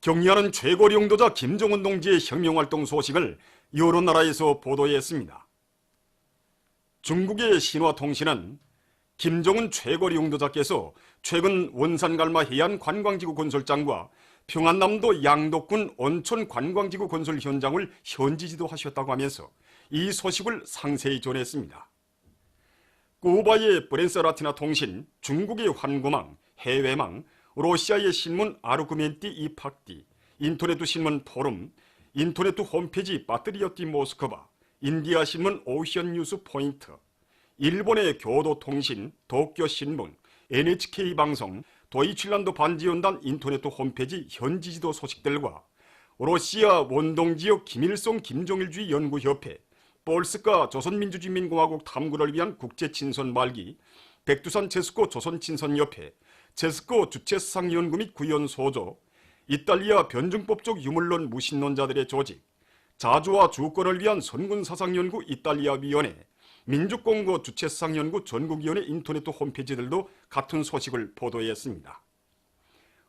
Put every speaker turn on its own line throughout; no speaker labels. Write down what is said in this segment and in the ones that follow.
경리하는 최고 용도자 김정은 동지의 혁명활동 소식을 여러 나라에서 보도했습니다. 중국의 신화통신은 김정은 최고 용도자께서 최근 원산갈마 해안관광지구 건설장과 평안남도 양덕군 온천 관광지구 건설 현장을 현지 지도하셨다고 하면서 이 소식을 상세히 전했습니다. 쿠바의 프렌스라티나 통신, 중국의 환구망, 해외망, 러시아의 신문 아르구멘티 이팍디, 인터넷 신문 포럼, 인터넷 홈페이지 바트리어티 모스크바, 인디아 신문 오션 뉴스 포인트, 일본의 교도통신, 도쿄신문, NHK 방송, 도이칠란드 반지연단 인터넷 홈페이지 현지지도 소식들과 러시아 원동지역 김일성 김정일주의 연구협회, 볼스카 조선민주주의민공화국 탐구를 위한 국제친선 말기, 백두산 제스코 조선친선협회, 제스코 주체수상연구 및 구현소조, 이탈리아 변증법적 유물론 무신론자들의 조직, 자주와 주권을 위한 선군사상연구 이탈리아위원회, 민주공고 주체수상연구 전국위원회 인터넷 홈페이지들도 같은 소식을 보도했습니다.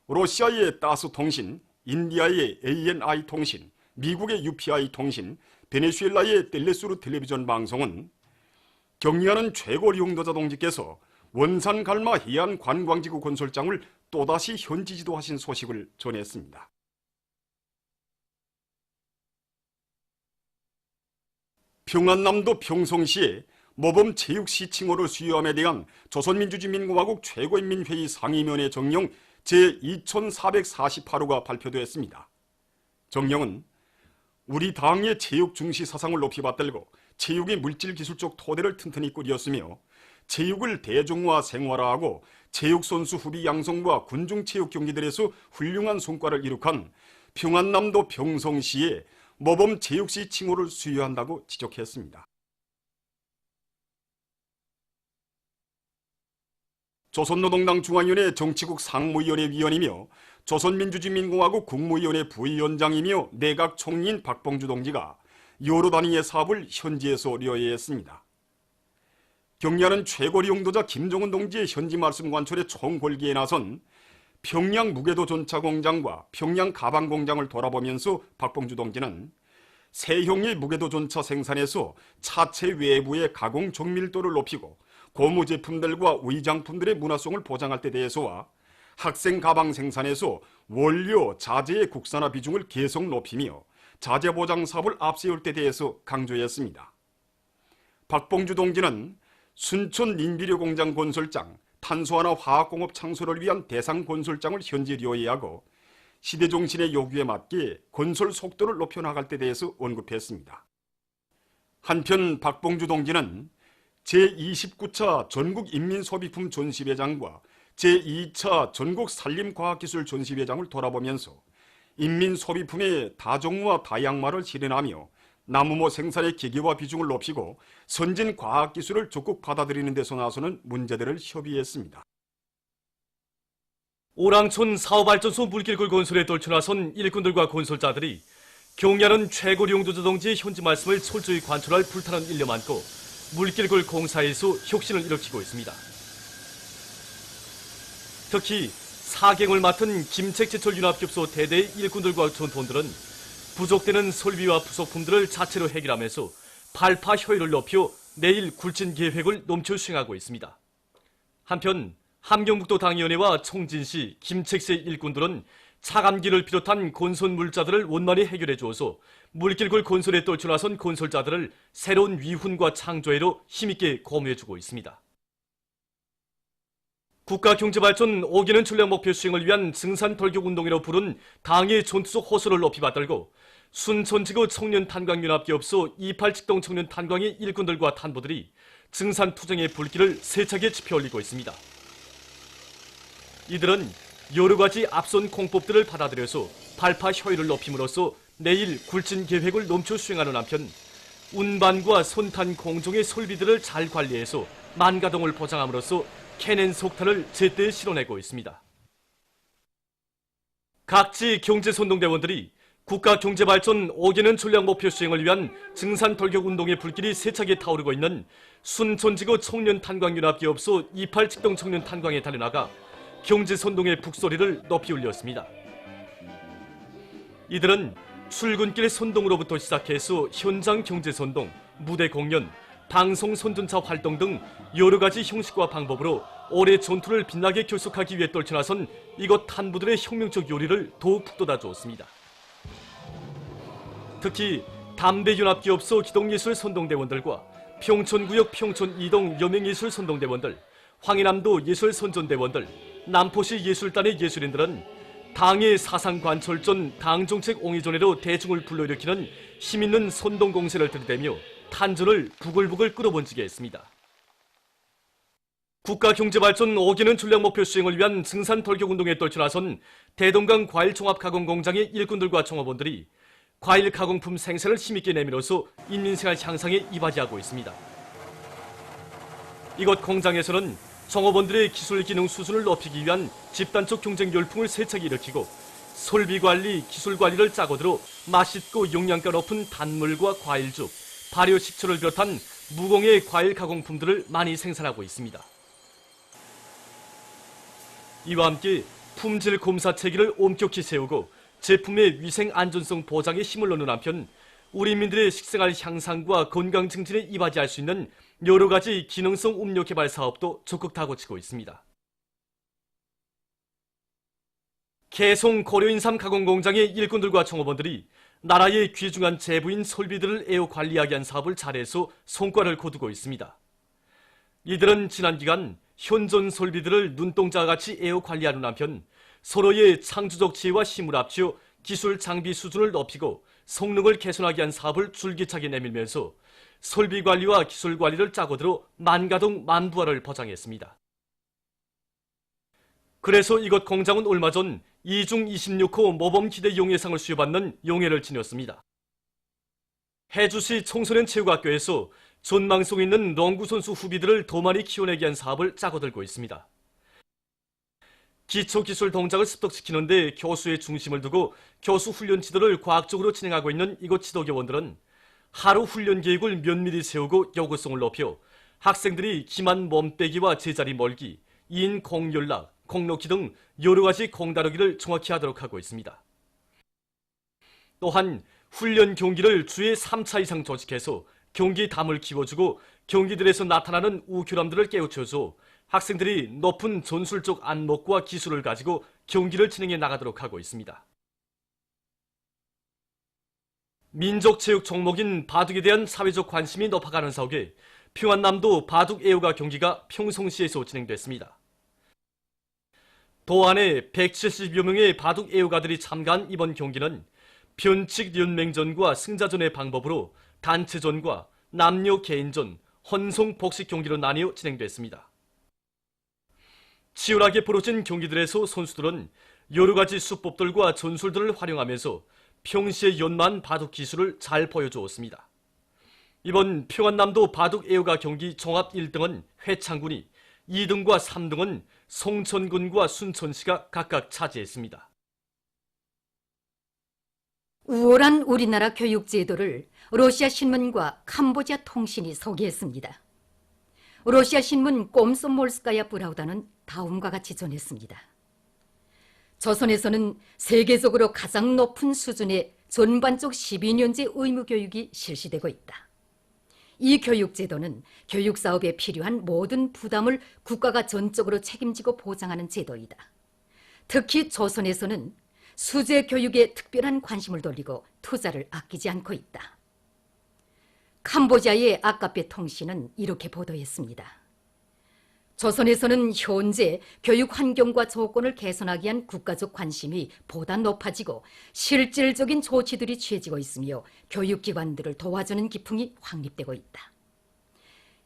러시아의 따스통신, 인디아의 ANI 통신, 미국의 UPI 통신, 베네수엘라의 텔레수르 텔레비전 방송은 경리하는 최고 용도자 동지께서 원산갈마 해안 관광지구 건설장을 또다시 현지 지도하신 소식을 전했습니다. 평안남도 평성시에 모범 체육시칭호를 수여함에 대한 조선민주주의민공화국 최고인민회의 상임위원회 정령 제2448호가 발표되었습니다. 정령은 우리 당의 체육 중시 사상을 높이 받들고 체육의 물질기술적 토대를 튼튼히 꾸렸으며 체육을 대중화 생활화하고 체육선수 후비 양성과 군중체육 경기들에서 훌륭한 성과를 이룩한 평안남도 평성시에 모범 체육시 칭호를 수여한다고 지적했습니다. 조선노동당 중앙위원회 정치국 상무위원회 위원이며 조선민주주의민공화국 국무위원회 부위원장이며 내각 총리인 박봉주 동지가 여러 단위의 사업을 현지에서 리어했습니다. 경리하는 최고 용도자 김정은 동지의 현지 말씀 관철의 총궐기에 나선 평양 무궤도 전차 공장과 평양 가방 공장을 돌아보면서 박봉주 동지는 세형의 무궤도 전차 생산에서 차체 외부의 가공 정밀도를 높이고 고무 제품들과 의장품들의 문화성을 보장할 데 대해서와 학생 가방 생산에서 원료, 자재의 국산화 비중을 계속 높이며 자재 보장 사업을 앞세울 데 대해서 강조했습니다. 박봉주 동지는 순천 린비료 공장 건설장, 탄소화나 화학공업 창설을 위한 대상 건설장을 현지 리어하고 시대정신의 요구에 맞게 건설 속도를 높여나갈 데 대해서 언급했습니다. 한편 박봉주 동지는 제29차 전국인민소비품 전시회장과 제2차 전국산림과학기술 전시회장을 돌아보면서 인민소비품의 다종화 다양화를 실현하며 나무모 생산의 기계화 비중을 높이고 선진 과학기술을 적극 받아들이는 데서 나서는 문제들을 협의했습니다.
오랑촌 사업발전소 물길골 건설에 떨쳐나선 일꾼들과 건설자들이 경리하는 최고 용도자 동지의 현지 말씀을 철저히 관철할 불타는 일념 안고 물길골 공사에서 혁신을 일으키고 있습니다. 특히 사경을 맡은 김책제철윤합교섭소 대대의 일꾼들과 전통들은 부족되는 설비와 부속품들을 자체로 해결하면서 발파 효율을 높여 내일 굴진 계획을 넘쳐 수행하고 있습니다. 한편 함경북도 당위원회와 청진시, 김책세 일꾼들은 차감기를 비롯한 건설 물자들을 원만히 해결해 주어서 물길골 건설에 떨쳐나선 건설자들을 새로운 위훈과 창조회로 힘있게 고무해주고 있습니다. 국가경제발전 5개년 전략 목표 수행을 위한 증산돌격운동회로 부른 당의 전투적 호소를 높이 받들고 순천지구 청년탄광연합기업소 28직동 청년탄광의 일꾼들과 탄보들이 증산투쟁의 불길을 세차게 지펴올리고 있습니다. 이들은 여러 가지 앞선 공법들을 받아들여서 발파 효율을 높임으로써 내일 굴진 계획을 넘쳐 수행하는 한편 운반과 선탄 공정의 설비들을 잘 관리해서 만가동을 보장함으로써 캐낸 석탄을 제때 실어내고 있습니다. 각지 경제선동대원들이 국가경제발전 5개년 전략 목표 수행을 위한 증산돌격운동의 불길이 세차게 타오르고 있는 순천지구 청년탄광연합기업소 28직동 청년탄광에 달려나가 경제선동의 북소리를 높이 울렸습니다. 이들은 출근길 선동으로부터 시작해서 현장 경제 선동, 무대 공연, 방송 선전차 활동 등 여러 가지 형식과 방법으로 올해 전투를 빛나게 결속하기 위해 떨쳐나선 이곳 탄부들의 혁명적 요리를 더욱 북돋아 주었습니다. 특히 담배윤합기업소 기동예술 선동대원들과 평촌구역 평촌 이동 여명예술 선동대원들, 황해남도 예술 선전대원들, 남포시 예술단의 예술인들은 당의 사상관철전 당정책 옹이전회로 대중을 불러일으키는 힘있는 선동공세를 들이대며 탄전을 부글부글 끌어번지게 했습니다. 국가경제발전 5개년 전략목표 수행을 위한 증산벌격운동에 떨쳐나선 대동강 과일종합가공공장의 일꾼들과 종업원들이 과일 가공품 생산을 힘있게 내밀어서 인민생활 향상에 이바지하고 있습니다. 이곳 공장에서는 종업원들의 기술 기능 수준을 높이기 위한 집단적 경쟁 열풍을 세차게 일으키고 설비관리, 기술관리를 짜고 들어 맛있고 영양가 높은 단물과 과일죽, 발효식초를 비롯한 무공의 과일 가공품들을 많이 생산하고 있습니다. 이와 함께 품질 검사 체계를 엄격히 세우고 제품의 위생 안전성 보장에 힘을 넣는 한편 우리민들의 식생활 향상과 건강 증진에 이바지할 수 있는 여러 가지 기능성 음료 개발 사업도 적극 다고치고 있습니다. 개송 고려인삼 가공공장의 일꾼들과 종업원들이 나라의 귀중한 재부인 설비들을 애호 관리하기 위한 사업을 잘해서 성과를 거두고 있습니다. 이들은 지난 기간 현존 설비들을 눈동자와 같이 애호 관리하는 한편 서로의 창조적 지혜와 힘을 합쳐 기술 장비 수준을 높이고 성능을 개선하기 위한 사업을 줄기차게 내밀면서 설비 관리와 기술 관리를 짜고 들어 만가동 만부화를 보장했습니다. 그래서 이곳 공장은 얼마 전 2중 26호 모범기대 용예상을 수여받는 용예를 지녔습니다. 해주시 청소년 체육학교에서 전망성 있는 농구 선수 후비들을 더 많이 키워내기 위한 사업을 짜고 들고 있습니다. 기초기술 동작을 습득시키는 데 교수의 중심을 두고 교수 훈련 지도를 과학적으로 진행하고 있는 이곳 지도교원들은 하루 훈련 계획을 면밀히 세우고 요구성을 높여 학생들이 기만 몸빼기와 제자리 멀기, 인 공연락, 공넣기 등 여러 가지 공다루기를 정확히 하도록 하고 있습니다. 또한 훈련 경기를 주에 3차 이상 조직해서 경기담을 키워주고 경기들에서 나타나는 우결함들을 깨우쳐서 학생들이 높은 전술적 안목과 기술을 가지고 경기를 진행해 나가도록 하고 있습니다. 민족체육 종목인 바둑에 대한 사회적 관심이 높아가는 속에 평안남도 바둑 애호가 경기가 평성시에서 진행됐습니다. 도안에 170여 명의 바둑 애호가들이 참가한 이번 경기는 변칙 연맹전과 승자전의 방법으로 단체전과 남녀 개인전, 혼성 복식 경기로 나뉘어 진행됐습니다. 치열하게 벌어진 경기들에서 선수들은 여러 가지 수법들과 전술들을 활용하면서 평시에 연마한 바둑 기술을 잘 보여주었습니다. 이번 평안남도 바둑 애호가 경기 종합 1등은 회창군이, 2등과 3등은 송천군과 순천시가 각각 차지했습니다.
우월한 우리나라 교육제도를 러시아 신문과 캄보디아 통신이 소개했습니다. 러시아 신문 꼼소몰스카야 브라우다는 다음과 같이 전했습니다. 조선에서는 세계적으로 가장 높은 수준의 전반적 12년제 의무교육이 실시되고 있다. 이 교육제도는 교육사업에 필요한 모든 부담을 국가가 전적으로 책임지고 보장하는 제도이다. 특히 조선에서는 수제 교육에 특별한 관심을 돌리고 투자를 아끼지 않고 있다. 캄보디아의 아카페 통신은 이렇게 보도했습니다. 조선에서는 현재 교육 환경과 조건을 개선하기 위한 국가적 관심이 보다 높아지고 실질적인 조치들이 취해지고 있으며 교육기관들을 도와주는 기풍이 확립되고 있다.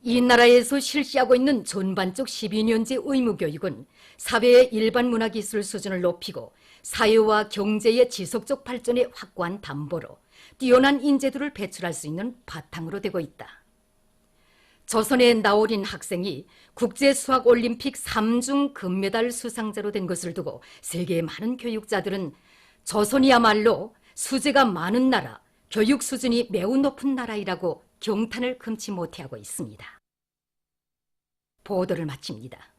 이 나라에서 실시하고 있는 전반적 12년제 의무교육은 사회의 일반 문화기술 수준을 높이고 사회와 경제의 지속적 발전에 확고한 담보로 뛰어난 인재들을 배출할 수 있는 바탕으로 되고 있다. 조선의 나오린 학생이 국제수학올림픽 3중 금메달 수상자로 된 것을 두고 세계의 많은 교육자들은 조선이야말로 수재가 많은 나라, 교육 수준이 매우 높은 나라이라고 경탄을 금치 못해하고 있습니다. 보도를 마칩니다.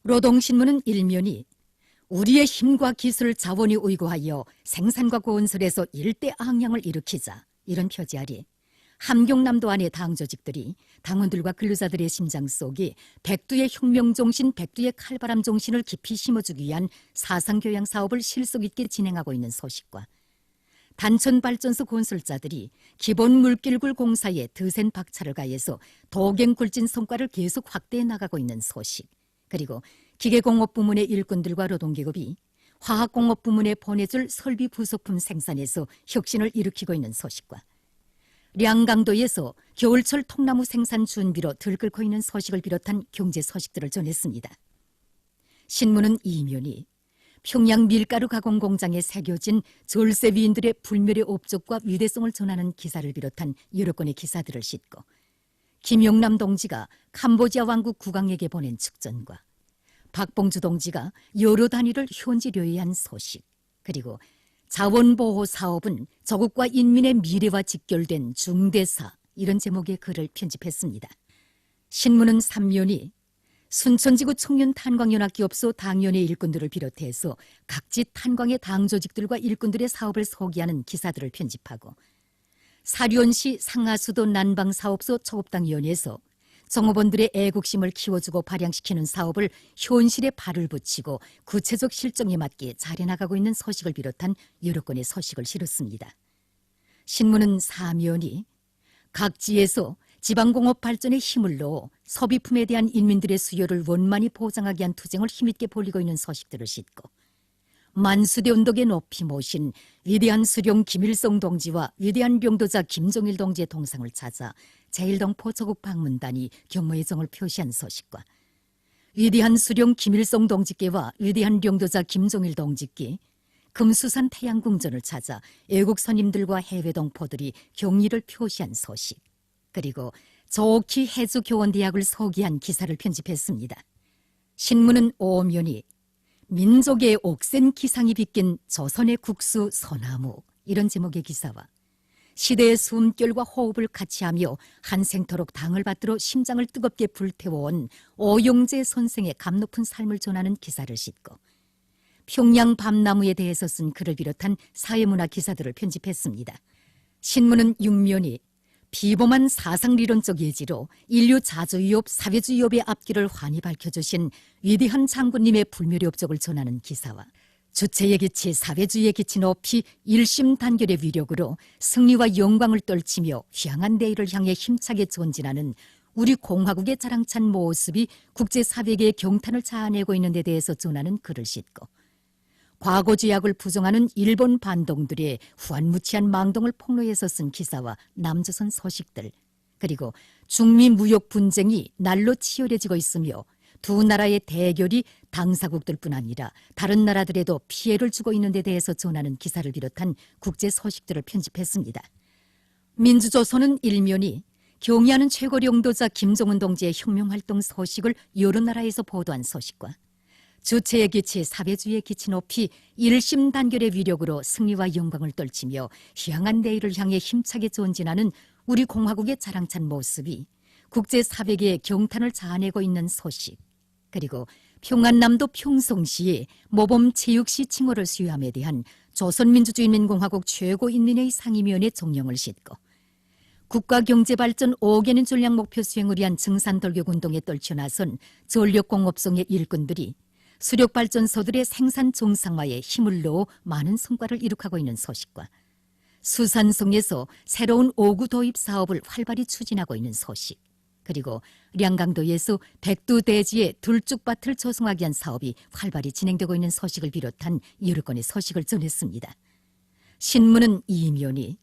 노동신문은 일면이 우리의 힘과 기술 자원이 의거하여 생산과 건설에서 일대 항량을 일으키자 이런 표지 아래 함경남도 안의 당 조직들이 당원들과 근로자들의 심장 속에 백두의 혁명정신, 백두의 칼바람 정신을 깊이 심어주기 위한 사상교양 사업을 실속 있게 진행하고 있는 소식과 단천발전소 건설자들이 기본 물길굴 공사에 드센 박차를 가해서 도갱굴진 성과를 계속 확대해 나가고 있는 소식, 그리고 기계공업 부문의 일꾼들과 노동계급이 화학공업 부문에 보내줄 설비 부속품 생산에서 혁신을 일으키고 있는 소식과 량강도에서 겨울철 통나무 생산 준비로 들끓고 있는 소식을 비롯한 경제 소식들을 전했습니다. 신문은 이면이 평양 밀가루 가공 공장에 새겨진 절세 위인들의 불멸의 업적과 위대성을 전하는 기사를 비롯한 여러 건의 기사들을 싣고 김용남 동지가 캄보디아 왕국 국왕에게 보낸 축전과 박봉주 동지가 여러 단위를 현지 료해한 소식, 그리고 자원보호 사업은 조국과 인민의 미래와 직결된 중대사, 이런 제목의 글을 편집했습니다. 신문은 3면이 순천지구 청년탄광연합기업소 당연의 일꾼들을 비롯해서 각지 탄광의 당 조직들과 일꾼들의 사업을 소개하는 기사들을 편집하고 사류원시 상하수도 난방사업소 초급당위원회에서 정업원들의 애국심을 키워주고 발양시키는 사업을 현실에 발을 붙이고 구체적 실정에 맞게 잘해나가고 있는 소식을 비롯한 여러 건의 소식을 실었습니다. 신문은 4면이 각지에서 지방공업 발전에 힘을 넣어 소비품에 대한 인민들의 수요를 원만히 보장하기 위한 투쟁을 힘있게 벌이고 있는 소식들을 싣고 만수대 운동에 높이 모신 위대한 수령 김일성 동지와 위대한 병도자 김종일 동지의 동상을 찾아 제1동포 조국 방문단이 경무의 정을 표시한 소식과 위대한 수령 김일성 동지께와 위대한 병도자 김종일 동지께 금수산 태양궁전을 찾아 애국 선임들과 해외 동포들이 경의를 표시한 소식, 그리고 조옥희 해주교원대학을 소개한 기사를 편집했습니다. 신문은 5면이 민족의 옥센 기상이 빗긴 조선의 국수 소나무, 이런 제목의 기사와 시대의 숨결과 호흡을 같이하며 한생토록 당을 받들어 심장을 뜨겁게 불태워온 오용재 선생의 감높은 삶을 전하는 기사를 싣고 평양 밤나무에 대해서 쓴 글을 비롯한 사회문화 기사들을 편집했습니다. 신문은 6면이 비범한 사상리론적 예지로 인류 자주유업, 사회주의업의 앞길을 환히 밝혀주신 위대한 장군님의 불멸의 업적을 전하는 기사와 주체의 기치, 사회주의의 기치 높이 일심단결의 위력으로 승리와 영광을 떨치며 향한 내일을 향해 힘차게 전진하는 우리 공화국의 자랑찬 모습이 국제사회계의 경탄을 자아내고 있는 데 대해서 전하는 글을 싣고 과거주약을 부정하는 일본 반동들의 후한무치한 망동을 폭로해서 쓴 기사와 남조선 소식들, 그리고 중미 무역 분쟁이 날로 치열해지고 있으며 두 나라의 대결이 당사국들뿐 아니라 다른 나라들에도 피해를 주고 있는 데 대해서 전하는 기사를 비롯한 국제 소식들을 편집했습니다. 민주조선은 일면이 경의하는 최고領導자 김정은 동지의 혁명활동 소식을 여러 나라에서 보도한 소식과 주체의 기치, 사회주의의 기치 높이 일심단결의 위력으로 승리와 영광을 떨치며 향한 내일을 향해 힘차게 전진하는 우리 공화국의 자랑찬 모습이 국제사회계의 경탄을 자아내고 있는 소식, 그리고 평안남도 평성시의 모범체육시 칭호를 수여함에 대한 조선민주주의인민공화국 최고인민회의 상임위원회 종령을 싣고 국가경제발전 5개년 전략 목표 수행을 위한 증산돌격운동에 떨쳐나선 전력공업성의 일꾼들이 수력발전소들의 생산 정상화에 힘을 넣어 많은 성과를 이룩하고 있는 소식과 수산성에서 새로운 5구 도입 사업을 활발히 추진하고 있는 소식, 그리고 량강도에서 백두대지에 들쭉밭을 조성하기 위한 사업이 활발히 진행되고 있는 소식을 비롯한 여러 건의 소식을 전했습니다. 신문은 이면이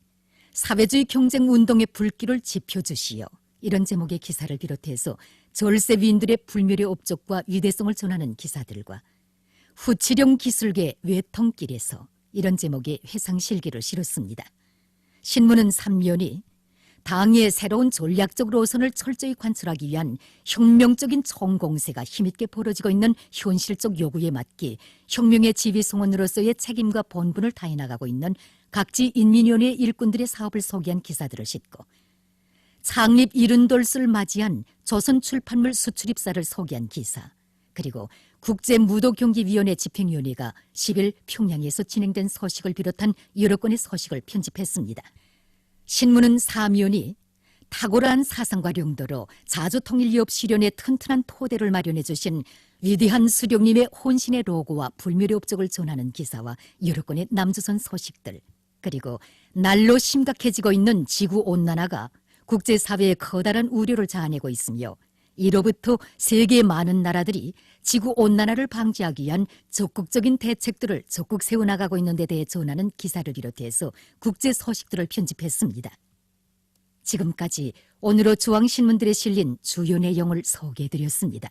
사회주의 경쟁운동의 불길을 지펴주시오, 이런 제목의 기사를 비롯해서 절세 위인들의 불멸의 업적과 위대성을 전하는 기사들과 후치령 기술계 외통길에서, 이런 제목의 회상실기를 실었습니다. 신문은 3면이 당의 새로운 전략적 노선을 철저히 관철하기 위한 혁명적인 총공세가 힘있게 벌어지고 있는 현실적 요구에 맞게 혁명의 지휘송원으로서의 책임과 본분을 다해나가고 있는 각지 인민위원회 일꾼들의 사업을 소개한 기사들을 싣고 창립 70돌을 맞이한 조선 출판물 수출입사를 소개한 기사, 그리고 국제무도경기위원회 집행위원회가 10일 평양에서 진행된 서식을 비롯한 여러 건의 서식을 편집했습니다. 신문은 사미원이 탁월한 사상과 용도로 자주통일기업 실현의 튼튼한 토대를 마련해 주신 위대한 수령님의 혼신의 로고와 불멸의 업적을 전하는 기사와 여러 건의 남조선 서식들, 그리고 날로 심각해지고 있는 지구온난화가 국제사회에 커다란 우려를 자아내고 있으며 이로부터 세계의 많은 나라들이 지구온난화를 방지하기 위한 적극적인 대책들을 적극 세워나가고 있는 데 대해 전하는 기사를 비롯해서 국제 서식들을 편집했습니다. 지금까지 오늘의 중앙신문들에 실린 주요 내용을 소개해드렸습니다.